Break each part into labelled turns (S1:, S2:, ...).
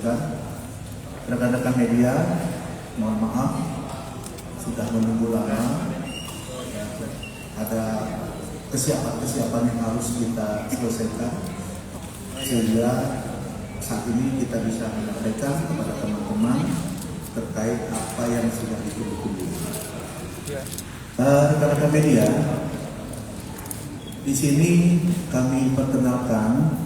S1: sampaikan. Rekan-rekan media, mohon maaf sudah menunggu lama. Ada kesiapan-kesiapan yang harus kita selesaikan sehingga saat ini kita bisa menyampaikan kepada teman-teman terkait apa yang sudah ditunggu-tunggu. Rekan-rekan media, di sini kami perkenalkan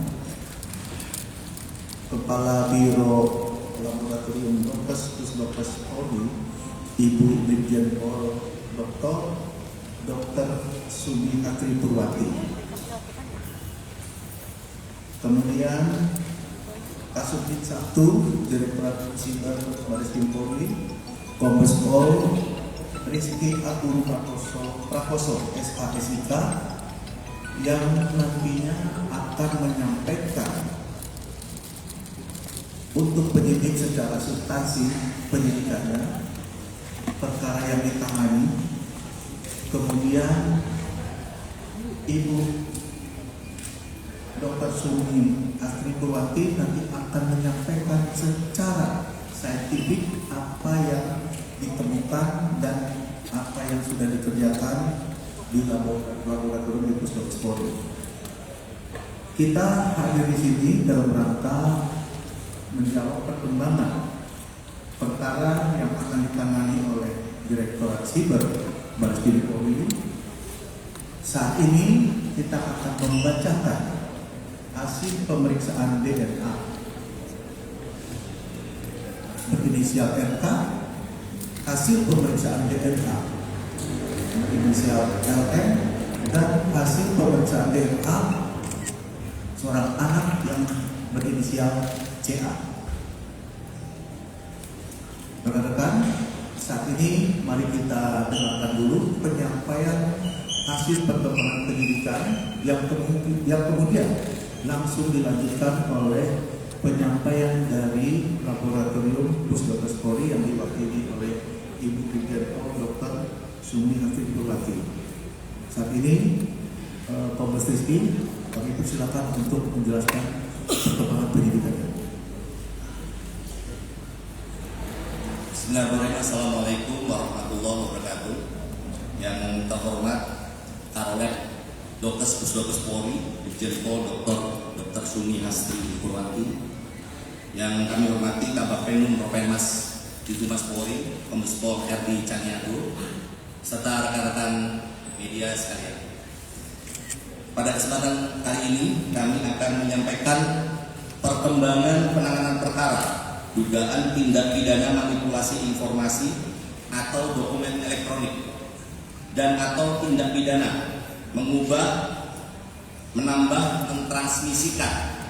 S1: Kepala Biro Laboratorium Puskesmas Polri, Ibu Brigjen Pol Dr. Sumi Atri Purwati. Kemudian Kasubdit 1 Direktorat Siber Bareskrim Polri, Kombes Pol Rizky Abdul Prakoso SASIK, yang nantinya akan menyampaikan untuk penyidik secara substansi penyidikannya, perkara yang ditangani. Kemudian Ibu Dr. Sumi Atri Purwati nanti akan menyampaikan secara saintifik apa yang ditemukan dan apa yang sudah dikerjakan di laboratorium Puskesmas Polri. Kita hadir di sini dalam rangka menjawab perkembangan perkara yang akan ditangani oleh Direktorat Siber Bareskrim Polri. Saat ini kita akan membacakan hasil pemeriksaan DNA berinisial RK, hasil pemeriksaan DNA berinisial LM, dan hasil pemeriksaan DNA seorang anak yang berinisial CA. Rekan-rekan, saat ini mari kita dengarkan dulu penyampaian hasil perkembangan penyidikan yang kemudian langsung dilanjutkan oleh penyampaian dari Laboratorium Puskesmas Polri yang diwakili oleh Ibu Brigjen Pol Dr. Sumi Atri Purwati. Saat ini Kombes Rizky, kami persilakan untuk menjelaskan perkembangan penyidikannya.
S2: Bismillahirrahmanirrahim. Assalamualaikum warahmatullahi wabarakatuh. Yang terhormat Karolet Dr. Puskesmas Polri, Brigjen Pol Dr. Sumi Atri Purwati. Yang kami hormati Kabagpenum Propemas Divmas Polri, Kombes Pol RD Caniago, serta rekan-rekan media sekalian. Pada kesempatan kali ini kami akan menyampaikan perkembangan penanganan perkara dugaan tindak pidana manipulasi informasi atau dokumen elektronik dan atau tindak pidana mengubah, menambah, mentransmisikan,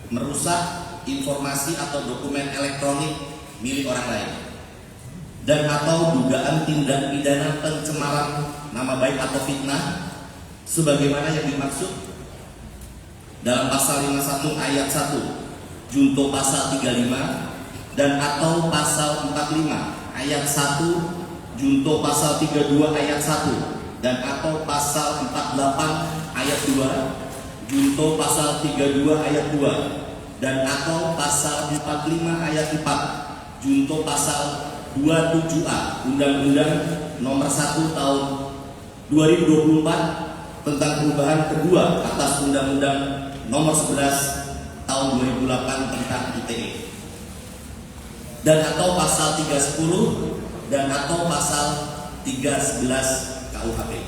S2: merusak informasi atau dokumen elektronik milik orang lain, dan atau dugaan tindak pidana pencemaran nama baik atau fitnah sebagaimana yang dimaksud dalam pasal 51 ayat 1 junto pasal 35 dan atau pasal 45 ayat 1 junto pasal 32 ayat 1 dan atau pasal 48 ayat 2 junto pasal 32 ayat 2 dan atau pasal 45 ayat 4 junto pasal 27A Undang-Undang Nomor 1 Tahun 2024 tentang perubahan kedua atas Undang-Undang Nomor 11 Tahun 2008 tentang ITE, dan atau pasal 310 dan atau pasal 311 KUHP.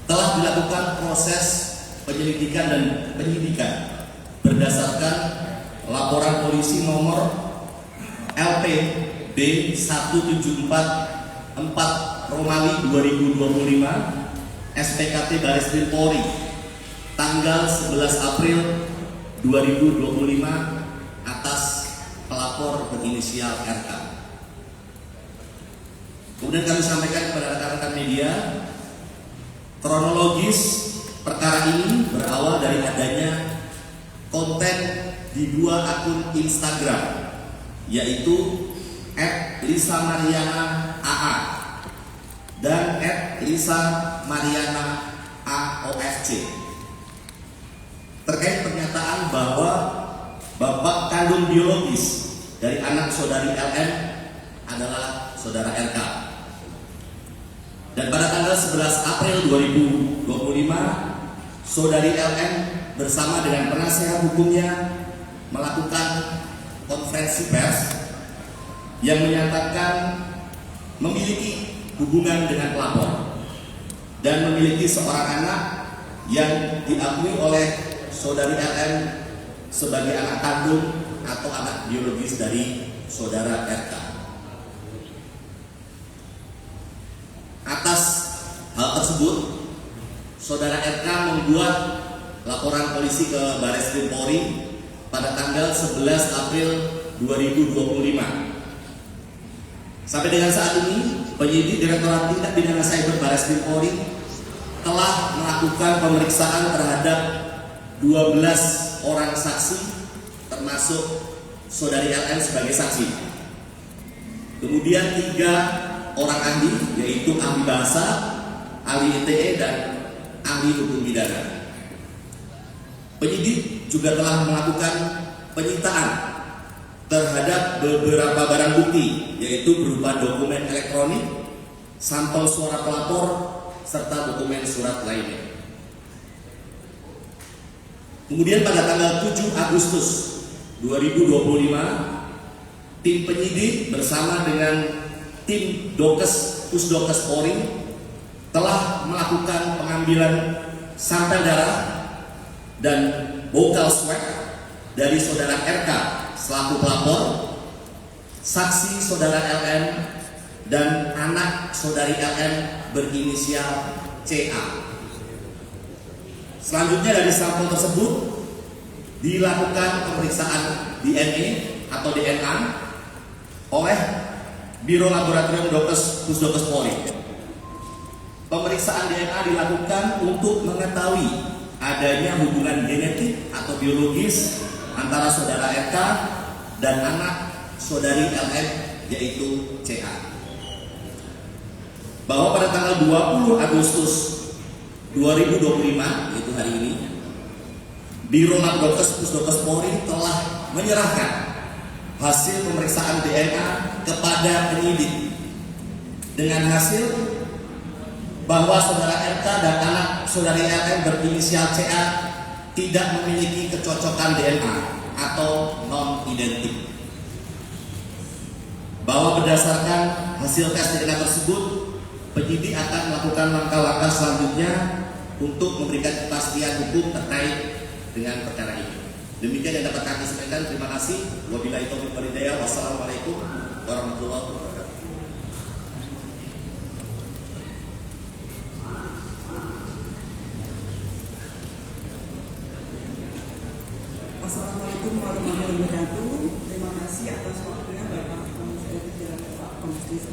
S2: Telah dilakukan proses penyelidikan dan penyidikan berdasarkan laporan polisi nomor LP B1744 Romali 2025 SPKT Bareskrim Polri tanggal 11 April 2025 atas pelapor berinisial RK. Kemudian kami sampaikan kepada rekan-rekan media, kronologis perkara ini berawal dari adanya konten di dua akun Instagram, yaitu @LisaMariana AA dan @LisaMariana AOFC, terkait pernyataan bahwa bapak kandung biologis dari anak saudari LM adalah saudara RK. Dan pada tanggal 11 April 2025, saudari LM bersama dengan penasehat hukumnya melakukan konferensi pers yang menyatakan memiliki hubungan dengan pelapor dan memiliki seorang anak yang diakui oleh saudari LM sebagai anak kandung atau anak biologis dari saudara RK. Atas hal tersebut, saudara RK membuat laporan polisi ke Barreskrim Polri pada tanggal 11 April 2025. Sampai dengan saat ini, penyidik Direktorat Tindak Pidana Cyber Barreskrim Polri telah melakukan pemeriksaan terhadap 12 orang saksi, termasuk saudari LM sebagai saksi. Kemudian 3 orang ahli, yaitu ahli bahasa, ahli ITE, dan ahli hukum pidana. Penyidik juga telah melakukan penyitaan terhadap beberapa barang bukti, yaitu berupa dokumen elektronik, sampel suara pelapor, serta dokumen surat lainnya. Kemudian pada tanggal 7 Agustus 2025, tim penyidik bersama dengan tim Pusdokes Polri telah melakukan pengambilan sampel darah dan vocal swab dari saudara RK selaku pelapor, saksi saudara LM, dan anak saudari LM berinisial CA. Selanjutnya dari sampel tersebut dilakukan pemeriksaan DNA atau DNA oleh Biro Laboratorium Pusdokes Polri. Pemeriksaan DNA dilakukan untuk mengetahui adanya hubungan genetik atau biologis antara saudara RK dan anak saudari LM, yaitu CA. Bahwa pada tanggal 20 Agustus 2025, yaitu hari ini, Biro Laboratorium Pusdokes Polri telah menyerahkan hasil pemeriksaan DNA kepada penyidik dengan hasil bahwa saudara RK dan anak saudari LM berinisial CA tidak memiliki kecocokan DNA atau non-identik. Bahwa berdasarkan hasil tes DNA tersebut, penyidik akan melakukan langkah-langkah selanjutnya untuk memberikan kepastian hukum terkait dengan perkara ini. Demikian yang dapat kami sampaikan. Terima kasih. Wabillahi taufiq wal hidayah. Wassalamualaikum warahmatullahi wabarakatuh.
S3: Assalamualaikum warahmatullahi wabarakatuh. Terima kasih atas waktunya Bapak Komisaris dan Pak Komisaris.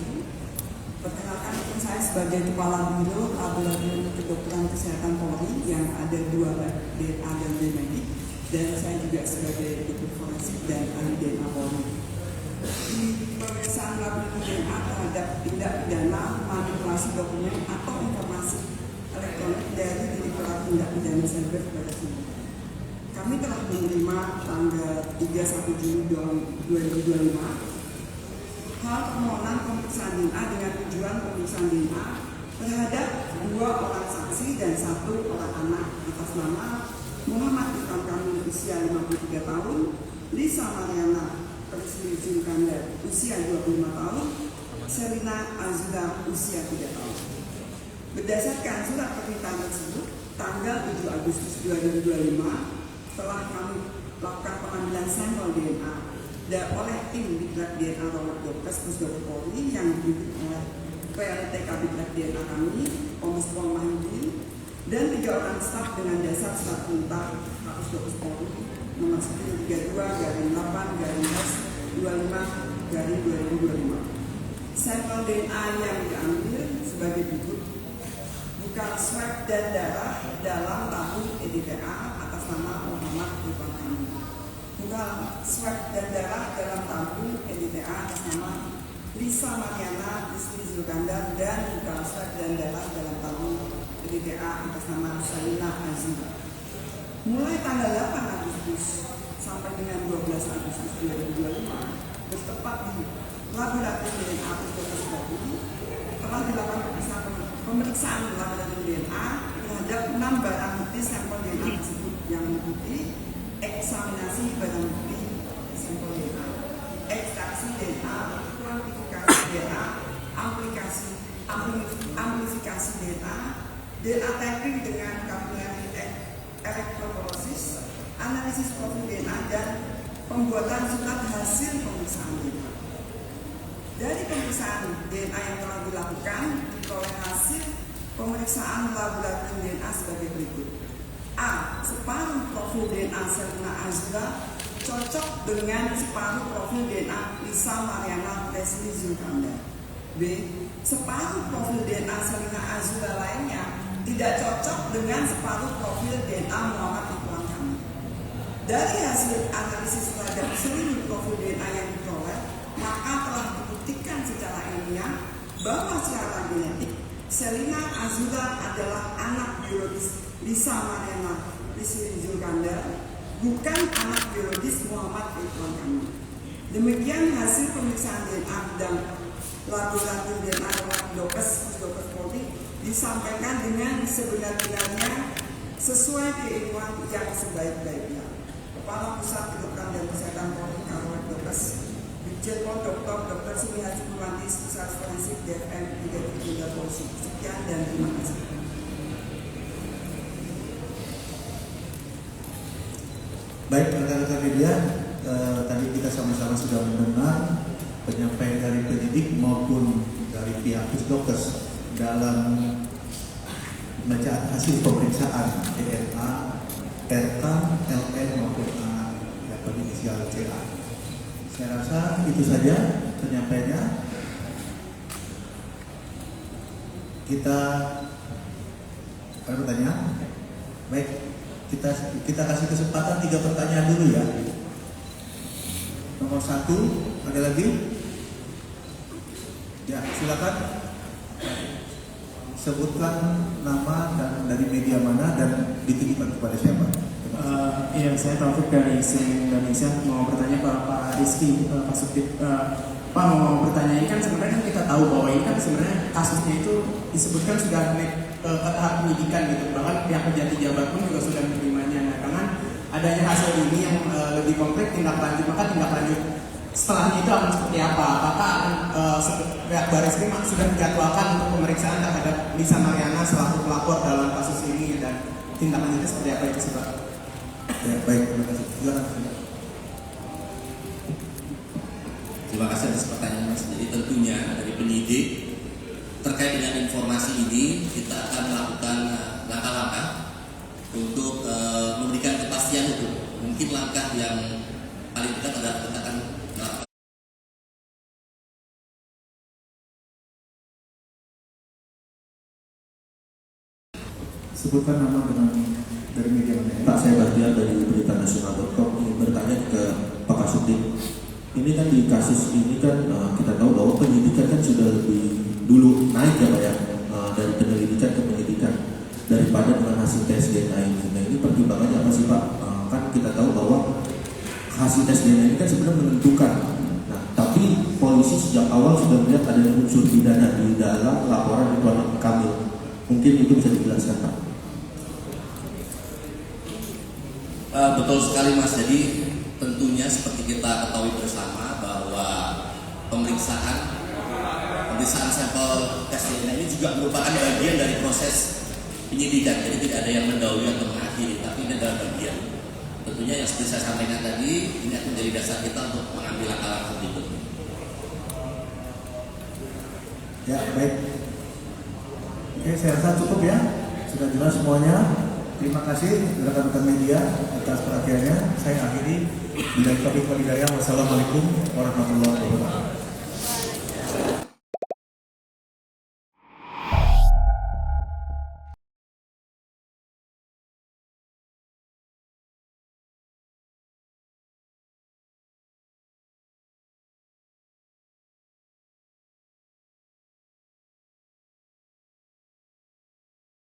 S3: Perkenalkan, saya sebagai Kepala Biro Laboratorium Kedokteran Kesehatan Polri yang ada 2 DNA dan medik, dan saya juga sebagai dokter forensik dan ahli DNA Polri. Di pemeriksaan laboratorium DNA terhadap tindak pidana manipulasi dokumen atau informasi elektronik dari Direktorat Tindak Pidana Cyber Barreskrim. Kami telah menerima tanggal 31 Juli 2025 hal permohonan pemeriksaan DNA dengan tujuan pemeriksaan DNA terhadap 2 orang saksi dan 1 orang anak atas nama Muhammad Irfan Kamil usia 53 tahun, Lisa Mariana Priscilla Zulkandar usia 25 tahun, Selina Azura usia 3 tahun. Berdasarkan surat permintaan tersebut, tanggal 7 Agustus 2025 telah kami lakukan pengambilan sampel DNA dan oleh tim Bidrak DNA Polres Pusdokes Polri yang dipimpin oleh PLT Kabidrak DNA kami, Kombes Pol Mahyudin, dan 3 orang staf dengan dasar staf perintah Pusdokes Polri nomor 132/8/S25/2025. Sampel DNA yang diambil sebagai berikut: bukan swab dan darah dalam tabung EDTA atas nama Muhammad Irfan Kamil. Bukan swab dan darah dalam tabung EDTA atas nama Lisa Mariana Priscilla Zulkandar, dan bukan swab dan darah dalam tabung EDTA atas nama Selina Azura. Mulai tanggal 8 Agustus sampai dengan 12 Agustus 2025 bertempat di laboratorium DNA Pusdokus Polri telah dilakukan pemeriksaan laboratorium DNA terhadap 6 barang bukti sampel DNA tersebut yang meliputi eksaminasi barang bukti sampel DNA, ekstraksi DNA, kuantifikasi DNA, amplifikasi DNA, DNA tagging dengan kapilari elektroforesis, analisis profil DNA dan pembuatan surat hasil pemeriksaan DNA. Dari pemeriksaan DNA yang telah dilakukan, diperoleh hasil pemeriksaan laboratorium DNA sebagai berikut. A. Separuh profil DNA Sherlina Azura cocok dengan separuh profil DNA Lisa Mariana Leslie Zulkandar. B. Separuh profil DNA Sherlina Azura lainnya tidak cocok dengan separuh profil DNA Muhammad Ridwan Kamil. Dari hasil analisis terhadap seluruh profil DNA yang diperoleh, maka telah dibuktikan secara ilmiah bahwa secara genetik Sherlina Azura adalah anak biologis Lisa Mariana Leslie Zulkandar, bukan anak biologis Muhammad Ridwan Kamil. Demikian hasil pemeriksaan DNA dan laboratorium DNA Pusdokus Polri disampaikan dengan sebenar-benarnya sesuai keilmuan yang sebaik-baiknya. Kepala Pusat Kedokteran dan Kesehatan Polri Karolet Dokes Brigjen Pol Dr. Sumi Haji Purwanti, Pusat Forensik DFM 3 Polisi. Sekian dan terima kasih.
S1: Baik rekan-rekan media, tadi kita sama-sama sudah mendengar penyampaian dari penyidik maupun dari pihak Pusdokes dalam pembacaan hasil pemeriksaan DNA, RK, LN maupun A yang berinisial CA. Saya rasa itu saja penyampaiannya. Kita ada pertanyaan? Baik, kita kasih kesempatan 3 pertanyaan dulu ya. Nomor 1, ada lagi? Ya, silakan. Sebutkan nama dan dari media mana dan ditujukan kepada siapa.
S4: Iya, saya Taufik dari CNN Indonesia, mau bertanya Pak Rizky, Pak Subdit. Pak mau bertanya, ini kan sebenarnya kita tahu bahwa ini kan sebenarnya kasusnya itu disebutkan sudah naik ke tahap penyidikan gitu, bahkan pihak pejabat jabat pun juga sudah menerimanya. Nah, dengan adanya hasil ini yang lebih konkret tindak lanjut, maka tindak lanjut setelahnya itu akan seperti apa? Apakah akan pihak Barreskrim sudah dijadwalkan untuk pemeriksaan terhadap Lisa Mariana selaku pelapor dalam kasus ini dan tindak lanjutnya seperti apa itu sih Pak?
S1: Ya, baik, terima kasih. Silakan.
S2: Terima kasih atas pertanyaan Mas. Jadi tentunya dari penyidik terkait dengan informasi ini kita akan melakukan langkah-langkah untuk memberikan kepastian hukum. Mungkin langkah yang paling dekat adalah kita akan melakukan
S1: Sebutkan nama dengan dari media mana.
S5: Pak, saya Bahtiar dari beritaNasional.com ingin bertanya ke Pak Kasubdit. Ini kan di kasus ini kan kita tahu bahwa penyidikan kan sudah lebih dulu naik ya Pak ya, dari penyelidikan ke penyidikan daripada dengan hasil tes DNA ini. Nah ini pertimbangannya apa sih Pak? Kan kita tahu bahwa hasil tes DNA ini kan sebenarnya menentukan. Nah tapi polisi sejak awal sudah melihat ada unsur pidana di dalam laporan Ridwan Kamil. Mungkin itu bisa dijelaskan Pak.
S2: Betul sekali Mas. Jadi tentunya seperti kita ketahui bersama bahwa pemeriksaan sampel tes DNA ini juga merupakan bagian dari proses penyidikan. Jadi tidak ada yang mendahului atau mengakhiri, tapi ini adalah bagian. Tentunya yang seperti saya sampaikan tadi, ini akan menjadi dasar kita untuk mengambil langkah-langkah berikutnya.
S1: Ya, baik. Oke, saya rasa cukup ya. Sudah jelas semuanya. Terima kasih rekan-rekan media atas perhatiannya. Saya akhiri. Bila taufiq wal hidayah. Wassalamualaikum warahmatullahi wabarakatuh.